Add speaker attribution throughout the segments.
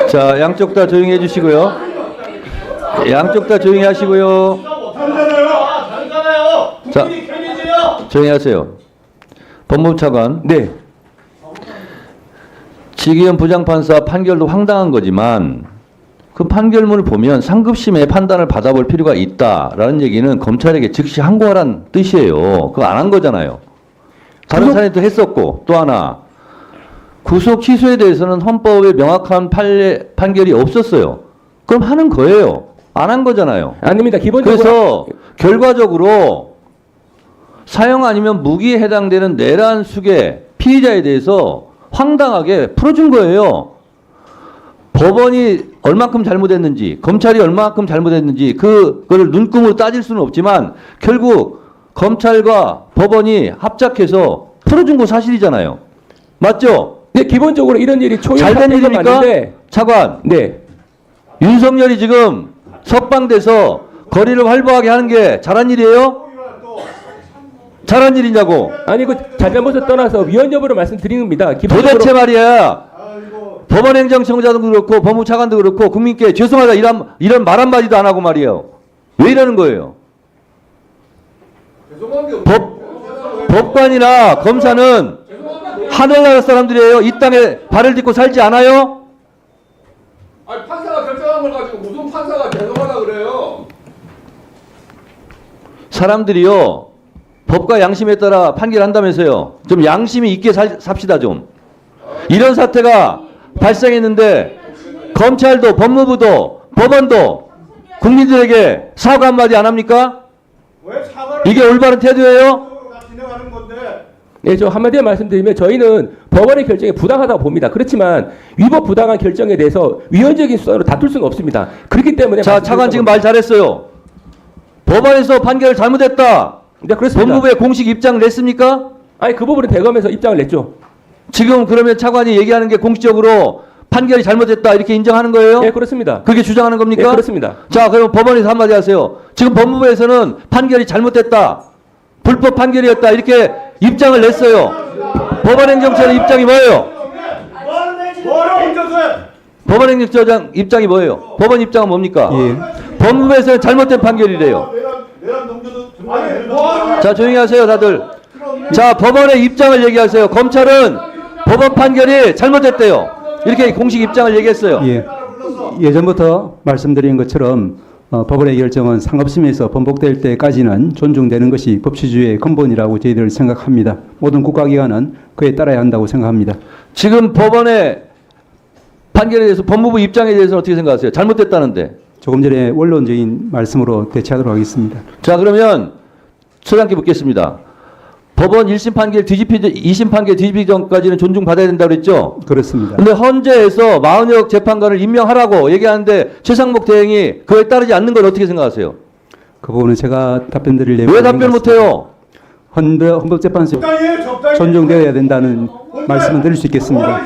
Speaker 1: 자, 양쪽 다 조용히 해주시고요. 양쪽 다 조용히 하시고요. 자, 조용히 하세요. 법무부 차관.
Speaker 2: 네.
Speaker 1: 지기현 부장판사 판결도 황당한 거지만 그 판결문을 보면 상급심의 판단을 받아볼 필요가 있다라는 얘기는 검찰에게 즉시 항고하라는 뜻이에요. 그거 안 한 거잖아요. 다른 사람도 했었고, 또 하나 구속 취소에 대해서는 헌법에 명확한 판결이 없었어요. 그럼 하는 거예요. 안 한 거잖아요.
Speaker 2: 아닙니다. 기본적으로.
Speaker 1: 그래서 결과적으로 사형 아니면 무기에 해당되는 내란 수괴 피의자에 대해서 황당하게 풀어준 거예요. 법원이 얼마큼 잘못했는지, 검찰이 얼마큼 잘못했는지 그걸 눈금으로 따질 수는 없지만 결국 검찰과 법원이 합작해서 풀어준 거 사실이잖아요. 맞죠?
Speaker 2: 네, 기본적으로 이런 일이 초유의
Speaker 1: 잘된
Speaker 2: 사태가
Speaker 1: 일입니까?
Speaker 2: 맞는데.
Speaker 1: 차관.
Speaker 2: 네.
Speaker 1: 윤석열이 지금 석방돼서 거리를 활보하게 하는 게 잘한 일이에요? 잘한 일이냐고.
Speaker 2: 아니 그 잘잘못을 떠나서 위헌 여부를 말씀드리는 겁니다. 기본적으로.
Speaker 1: 도대체 말이야. 법원행정청자도 그렇고 법무부 차관도 그렇고 국민께 죄송하다 이런 말 한마디도 안 하고 말이에요. 왜 이러는 거예요? 법관이나 검사는 하늘나라 사람들이에요. 이 땅에 발을 딛고 살지 않아요?
Speaker 3: 아니 판사가 결정한 걸 가지고 무슨 판사가 죄송하다 그래요?
Speaker 1: 사람들이요. 법과 양심에 따라 판결한다면서요. 좀 양심이 있게 삽시다 좀. 이런 사태가 발생했는데 검찰도 법무부도 법원도 국민들에게 사과 한마디 안 합니까?
Speaker 3: 왜 사과를
Speaker 1: 이게 올바른 태도예요?
Speaker 3: 진행하는 건데?
Speaker 2: 네, 저 한마디만 말씀드리면 저희는 법원의 결정이 부당하다고 봅니다. 그렇지만 위법 부당한 결정에 대해서 위헌적인 수단으로 다툴 수는 없습니다. 그렇기 때문에
Speaker 1: 자, 차관 지금 말 잘했어요. 법원에서 판결을 잘못했다.
Speaker 2: 네, 그렇습니다.
Speaker 1: 법무부의 공식 입장을 냈습니까?
Speaker 2: 아니 그 부분은 대검에서 입장을 냈죠.
Speaker 1: 지금 그러면 차관이 얘기하는 게 공식적으로 판결이 잘못됐다 이렇게 인정하는 거예요?
Speaker 2: 네, 그렇습니다.
Speaker 1: 그렇게 주장하는 겁니까?
Speaker 2: 네, 그렇습니다.
Speaker 1: 자, 그럼 법원에서 한마디 하세요. 지금 법무부에서는 판결이 잘못됐다. 불법 판결이었다. 이렇게 입장을 냈어요. 법원행정처의 입장이 뭐예요? 법원행정처장 입장이 뭐예요? 법원 입장은 뭡니까? 법무부에서는 잘못된 판결이래요. 자, 조용히 하세요, 다들. 자, 법원의 입장을 얘기하세요. 검찰은 법원 판결이 잘못됐대요. 이렇게 공식 입장을 얘기했어요.
Speaker 4: 예전부터 말씀드린 것처럼 법원의 결정은 상급심에서 번복될 때까지는 존중되는 것이 법치주의의 근본이라고 저희들 생각합니다. 모든 국가기관은 그에 따라야 한다고 생각합니다.
Speaker 1: 지금 법원의 판결에 대해서 법무부 입장에 대해서는 어떻게 생각하세요? 잘못됐다는데.
Speaker 4: 조금 전에 원론적인 말씀으로 대체하도록 하겠습니다.
Speaker 1: 자, 그러면 처장께 묻겠습니다. 법원 1심 판결 2심 판결 뒤집히기 전까지는 존중받아야 된다고 그랬죠?
Speaker 4: 그렇습니다.
Speaker 1: 근데 헌재에서 마은혁 재판관을 임명하라고 얘기하는데 최상목 대행이 그에 따르지 않는 걸 어떻게 생각하세요?
Speaker 4: 그 부분은 제가 답변 드릴 내용이
Speaker 1: 왜
Speaker 4: 아닌
Speaker 1: 답변
Speaker 4: 것 같습니다.
Speaker 1: 못해요?
Speaker 4: 헌법재판소 존중되어야 된다는 말씀을 드릴 수 있겠습니다.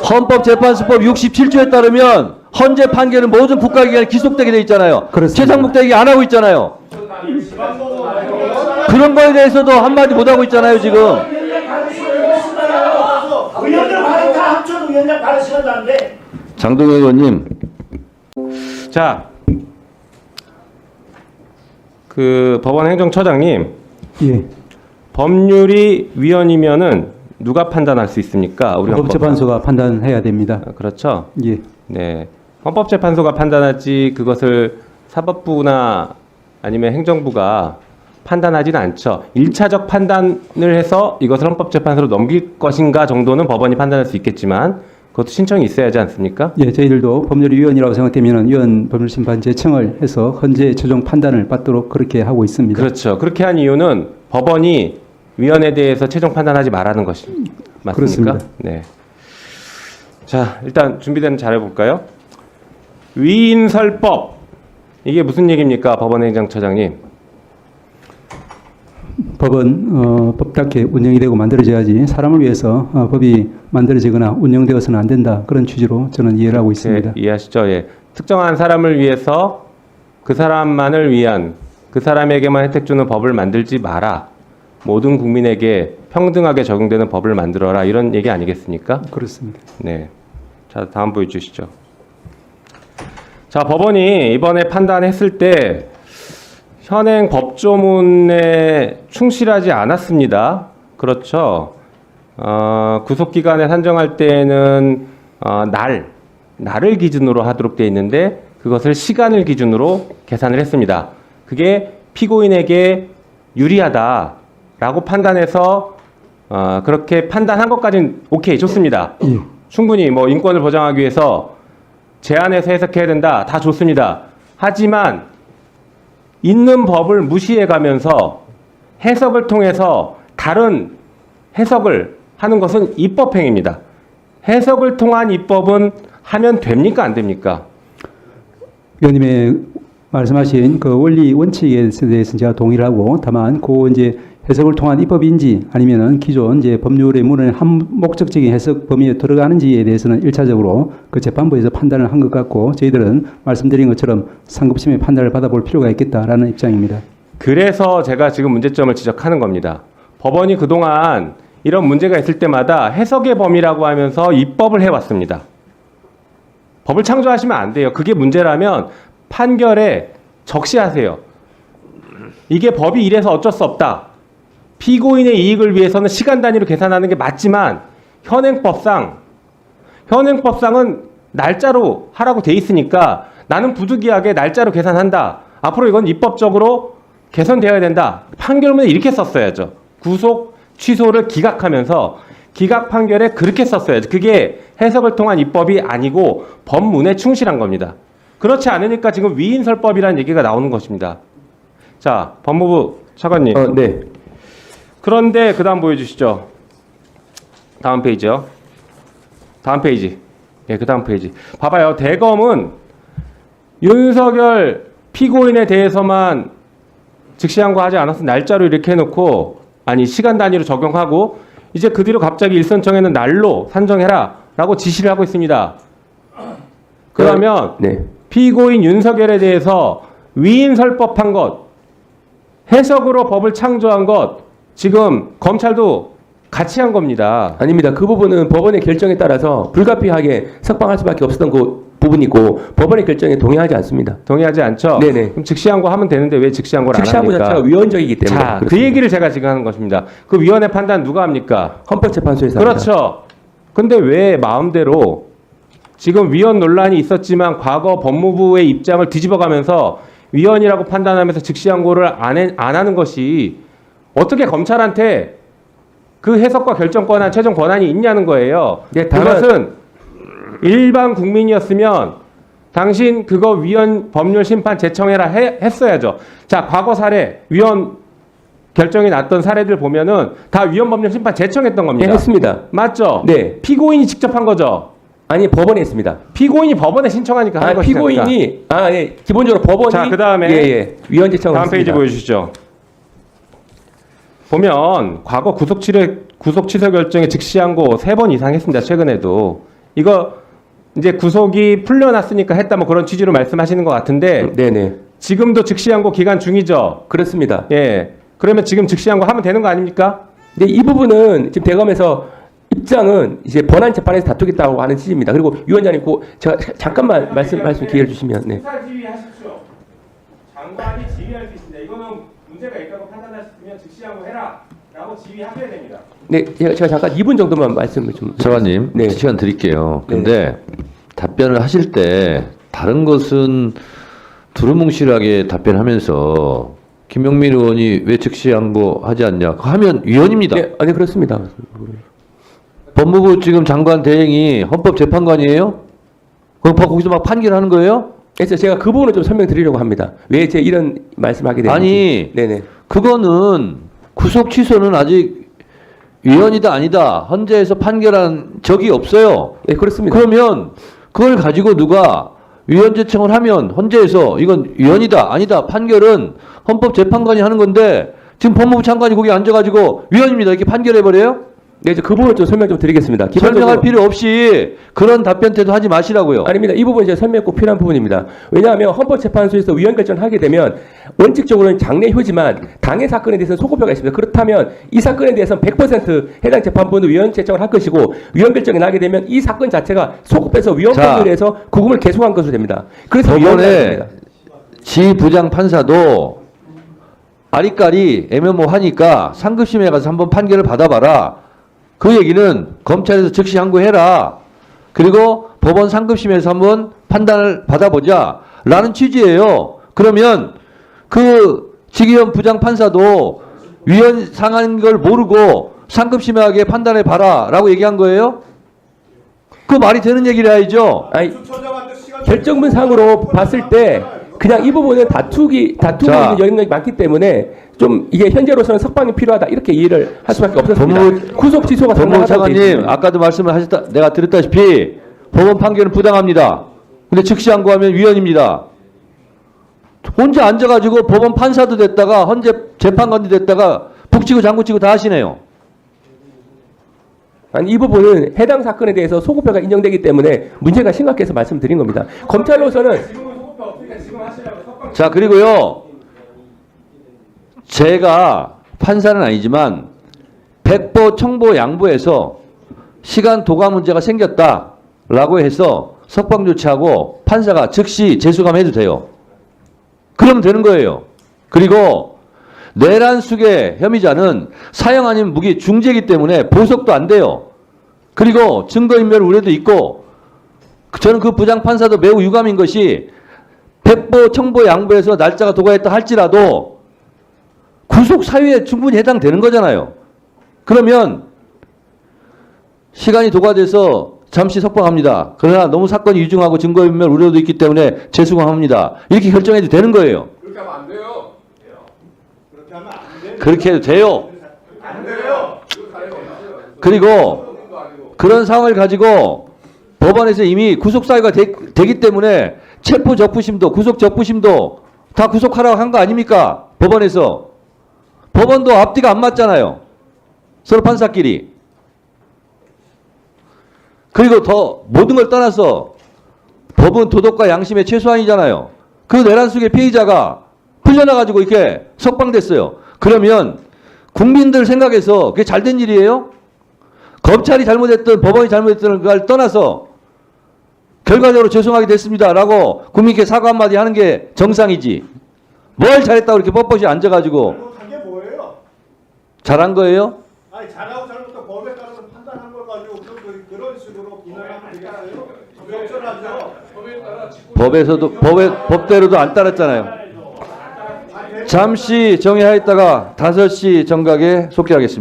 Speaker 1: 헌법재판소법 67조에 따르면 헌재 판결은 모든 국가기관에 기속되게 돼 있잖아요.
Speaker 4: 그렇습니다.
Speaker 1: 최상목 대행이 안 하고 있잖아요. 그런 거에 대해서도 한마디 못 하고 있잖아요, 지금.
Speaker 5: 의원들 발언 다 합쳐도 위원장 발언 시간도 안 돼.
Speaker 1: 장동영 의원님.
Speaker 6: 자, 그 법원 행정처장님,
Speaker 4: 예.
Speaker 6: 법률이 위헌이면은 누가 판단할 수 있습니까? 우리
Speaker 4: 헌법재판소가 판단해야 됩니다.
Speaker 6: 그렇죠.
Speaker 4: 예.
Speaker 6: 네, 헌법재판소가 판단하지 그것을 사법부나 아니면 행정부가 판단하지는 않죠. 1차적 판단을 해서 이것을 헌법재판소로 넘길 것인가 정도는 법원이 판단할 수 있겠지만 그것도 신청이 있어야 하지 않습니까?
Speaker 4: 예, 저희들도 법률이 위헌이라고 생각되면 위헌 법률심판제청을 해서 헌재 최종 판단을 받도록 그렇게 하고 있습니다.
Speaker 6: 그렇죠. 그렇게 한 이유는 법원이 위헌에 대해서 최종 판단하지 말라는 것이 맞습니까?
Speaker 4: 그렇습니다.
Speaker 6: 네. 자, 일단 준비된 잘 해볼까요? 위인설법 이게 무슨 얘기입니까, 법원행정처장님?
Speaker 4: 법은 법답게 운영이 되고 만들어져야지 사람을 위해서 법이 만들어지거나 운영되어서는 안 된다. 그런 취지로 저는 이해를 하고 있습니다.
Speaker 6: 이해하시죠? 예. 특정한 사람을 위해서 그 사람만을 위한 그 사람에게만 혜택 주는 법을 만들지 마라. 모든 국민에게 평등하게 적용되는 법을 만들어라. 이런 얘기 아니겠습니까?
Speaker 4: 그렇습니다.
Speaker 6: 네. 자, 다음 보여주시죠. 자, 법원이 이번에 판단했을 때 현행 법조문에 충실하지 않았습니다. 그렇죠. 구속기간에 산정할 때에는 날을 기준으로 하도록 되어 있는데 그것을 시간을 기준으로 계산을 했습니다. 그게 피고인에게 유리하다라고 판단해서 그렇게 판단한 것까지는 오케이, 좋습니다. 충분히 뭐 인권을 보장하기 위해서 제한해서 해석해야 된다, 다 좋습니다. 하지만 있는 법을 무시해가면서 해석을 통해서 다른 해석을 하는 것은 입법행위입니다. 해석을 통한 입법은 하면 됩니까, 안 됩니까?
Speaker 4: 위원님의 말씀하신 그 원리 원칙에 대해서는 제가 동의를 하고, 다만 그 이제 해석을 통한 입법인지 아니면은 기존 이제 법률의 문을 한 목적적인 해석 범위에 들어가는지에 대해서는 1차적으로 그 재판부에서 판단을 한 것 같고, 저희들은 말씀드린 것처럼 상급심의 판단을 받아볼 필요가 있겠다라는 입장입니다.
Speaker 6: 그래서 제가 지금 문제점을 지적하는 겁니다. 법원이 그동안 이런 문제가 있을 때마다 해석의 범위라고 하면서 입법을 해왔습니다. 법을 창조하시면 안 돼요. 그게 문제라면 판결에 적시하세요. 이게 법이 이래서 어쩔 수 없다. 피고인의 이익을 위해서는 시간 단위로 계산하는 게 맞지만 현행법상은 날짜로 하라고 돼 있으니까 나는 부득이하게 날짜로 계산한다. 앞으로 이건 입법적으로 개선되어야 된다. 판결문에 이렇게 썼어야죠. 구속 취소를 기각하면서 기각 판결에 그렇게 썼어야죠. 그게 해석을 통한 입법이 아니고 법문에 충실한 겁니다. 그렇지 않으니까 지금 위인설법이라는 얘기가 나오는 것입니다. 자, 법무부 차관님.
Speaker 2: 네.
Speaker 6: 그런데 그 다음 보여주시죠. 다음 페이지요. 다음 페이지. 예, 그 다음 페이지. 봐봐요. 대검은 윤석열 피고인에 대해서만 즉시항고하지 않아서 날짜로 이렇게 해놓고, 아니 시간 단위로 적용하고, 이제 그 뒤로 갑자기 일선청에는 날로 산정해라 라고 지시를 하고 있습니다. 그러면
Speaker 2: 네.
Speaker 6: 피고인 윤석열에 대해서 위인설법한 것, 해석으로 법을 창조한 것, 지금 검찰도 같이 한 겁니다.
Speaker 2: 아닙니다. 그 부분은 법원의 결정에 따라서 불가피하게 석방할 수밖에 없었던 그 부분이고 법원의 결정에 동의하지 않습니다.
Speaker 6: 동의하지 않죠?
Speaker 2: 네네.
Speaker 6: 그럼 즉시항고 하면 되는데 왜 즉시항고를 안
Speaker 2: 즉시항고
Speaker 6: 합니까?
Speaker 2: 자체가 위헌적이기 때문에.
Speaker 6: 자, 그
Speaker 2: 그렇습니다.
Speaker 6: 얘기를 제가 지금 하는 것입니다. 그 위원회 판단 누가 합니까?
Speaker 2: 헌법재판소에서 합니다.
Speaker 6: 그렇죠. 근데 왜 마음대로 지금 위헌 논란이 있었지만 과거 법무부의 입장을 뒤집어가면서 위헌이라고 판단하면서 즉시항고를 안 하는 것이 어떻게 검찰한테 그 해석과 결정권한 최종 권한이 있냐는 거예요.
Speaker 2: 네, 다만-
Speaker 6: 그것은 일반 국민이었으면 당신 그거 위헌 법률 심판 제청해라 했어야죠. 자, 과거 사례 위헌 결정이 났던 사례들 보면은 다 위헌 법률 심판 제청했던
Speaker 2: 네,
Speaker 6: 겁니다.
Speaker 2: 했습니다.
Speaker 6: 맞죠?
Speaker 2: 네.
Speaker 6: 피고인이 직접 한 거죠.
Speaker 2: 아니 법원에 했습니다.
Speaker 6: 피고인이 법원에 신청하니까 하는 것이니까.
Speaker 2: 피고인이 예. 기본적으로 법원이
Speaker 6: 자, 그다음에
Speaker 2: 위헌 제청을
Speaker 6: 다음 페이지
Speaker 2: 했습니다.
Speaker 6: 보여주시죠. 보면 과거 구속 취소 결정에 즉시항고 3번 이상 했습니다. 최근에도 이거 이제 구속이 풀려났으니까 했다 뭐 그런 취지로 말씀하시는 것 같은데
Speaker 2: 네네.
Speaker 6: 지금도 즉시항고 기간 중이죠.
Speaker 2: 그렇습니다.
Speaker 6: 예. 그러면 지금 즉시항고 하면 되는 거 아닙니까?
Speaker 2: 근데 이 부분은 지금 대검에서 입장은 이제 번안 재판에서 다투겠다고 하는 취지입니다. 그리고 위원장님, 제가 잠깐만 말씀 기회를 주시면, 네.
Speaker 6: 수사 지휘하십시오. 장관이 지휘할 수 있습니다. 이거는 문제가 있다고 판단하시면 즉시항고 해라라고 지휘하셔야 됩니다.
Speaker 2: 네, 제가 잠깐 2분 정도만 말씀을 좀.
Speaker 1: 차관님,
Speaker 2: 네.
Speaker 1: 시간 드릴게요. 근데 답변을 하실 때 다른 것은 두루뭉실하게 답변하면서 김영민 의원이 왜 즉시항고 하지 않냐 하면 위헌입니다.
Speaker 2: 네, 아니 그렇습니다.
Speaker 1: 법무부 지금 장관 대행이 헌법재판관이에요? 그럼 거기서 막 판결하는 거예요?
Speaker 2: 그래서 제가 그 부분을 좀 설명드리려고 합니다. 왜 제가 이런 말씀하게 되는지.
Speaker 1: 아니,
Speaker 2: 네네.
Speaker 1: 그거는 구속 취소는 아직 위헌이다 아니다 헌재에서 판결한 적이 없어요.
Speaker 2: 네, 그렇습니다.
Speaker 1: 그러면 그걸 가지고 누가 위헌 제청을 하면 헌재에서 이건 위헌이다 아니다 판결은 헌법재판관이 하는 건데 지금 법무부 장관이 거기 앉아가지고 위헌입니다 이렇게 판결해버려요?
Speaker 2: 네, 이제 그 부분 좀 설명 좀 드리겠습니다.
Speaker 1: 설명할 필요 없이 그런 답변 태도 하지 마시라고요.
Speaker 2: 아닙니다. 이 부분 이제 설명 꼭 필요한 부분입니다. 왜냐하면 헌법재판소에서 위헌 결정을 하게 되면 원칙적으로는 장래 효지만 당해 사건에 대해서는 소급표가 있습니다. 그렇다면 이 사건에 대해서는 100% 해당 재판부는 위헌 결정을 할 것이고 위헌 결정이 나게 되면 이 사건 자체가 소급해서 위헌
Speaker 1: 자,
Speaker 2: 판결에 해서 구금을 계속한 것으로 됩니다. 그래서
Speaker 1: 법원의 지 부장 판사도 아리까리 애매모하니까 상급심에 가서 한번 판결을 받아봐라. 그 얘기는 검찰에서 즉시 항고해라. 그리고 법원 상급심에서 한번 판단을 받아보자. 라는 취지예요. 그러면 그 지기현 부장 판사도 위헌 상한 걸 모르고 상급심하게 판단해 봐라. 라고 얘기한 거예요? 그 말이 되는 얘기를 해야죠.
Speaker 2: 아니, 결정문상으로 봤을 때 그냥 이 부분은 다투고 있는 영역이 많기 때문에 좀 이게 현재로서는 석방이 필요하다 이렇게 이해를 할 수밖에 없었습니다. 구속 취소가
Speaker 1: 법무부 차관님 아까도 말씀을 하셨다 내가 드렸다시피 법원 판결은 부당합니다. 근데 즉시 항고하면 위헌입니다. 혼자 앉아가지고 법원 판사도 됐다가 헌재 재판관도 됐다가 북치고 장구치고 다 하시네요.
Speaker 2: 아니, 이 부분은 해당 사건에 대해서 소급표가 인정되기 때문에 문제가 심각해서 말씀드린 겁니다. 검찰로서는
Speaker 1: 자, 그리고요. 제가 판사는 아니지만 백보, 청보, 양보해서 시간 도가 문제가 생겼다라고 해서 석방 조치하고 판사가 즉시 재수감해도 돼요. 그러면 되는 거예요. 그리고 내란숙의 혐의자는 사형 아닌 무기 중죄이기 때문에 보석도 안 돼요. 그리고 증거인멸 우려도 있고 저는 그 부장판사도 매우 유감인 것이 백보, 청보, 양보해서 날짜가 도과했다 할지라도 구속 사유에 충분히 해당되는 거잖아요. 그러면 시간이 도과돼서 잠시 석방합니다. 그러나 너무 사건이 유중하고 증거인멸 우려도 있기 때문에 재수감합니다. 이렇게 결정해도 되는 거예요.
Speaker 3: 그렇게 하면 안 돼요.
Speaker 1: 그렇게 해도 돼요.
Speaker 3: 안 돼요.
Speaker 1: 그리고 그런 상황을 가지고 법원에서 이미 구속 사유가 되기 때문에 체포 적부심도 구속 적부심도 다 구속하라고 한 거 아닙니까? 법원에서. 법원도 앞뒤가 안 맞잖아요. 서로 판사끼리. 그리고 더 모든 걸 떠나서 법은 도덕과 양심의 최소한이잖아요. 그 내란 속의 피해자가 풀려나가지고 이렇게 석방됐어요. 그러면 국민들 생각에서 그게 잘된 일이에요? 검찰이 잘못했든 법원이 잘못했든 그걸 떠나서 결과적으로 죄송하게 됐습니다라고 국민께 사과 한마디 하는 게 정상이지. 뭘 잘했다고 이렇게 뻣뻣이 앉아가지고
Speaker 5: 잘못한 게 뭐예요?
Speaker 1: 잘한 거예요?
Speaker 5: 아니 잘하고 잘못한 법에 따라서 판단한 걸 가지고 그런 식으로 비난하면 되겠어요? 적절하죠.
Speaker 1: 법에서도 법대로도 안 따랐잖아요. 잠시 정회하였다가 5시 정각에 속개하겠습니다.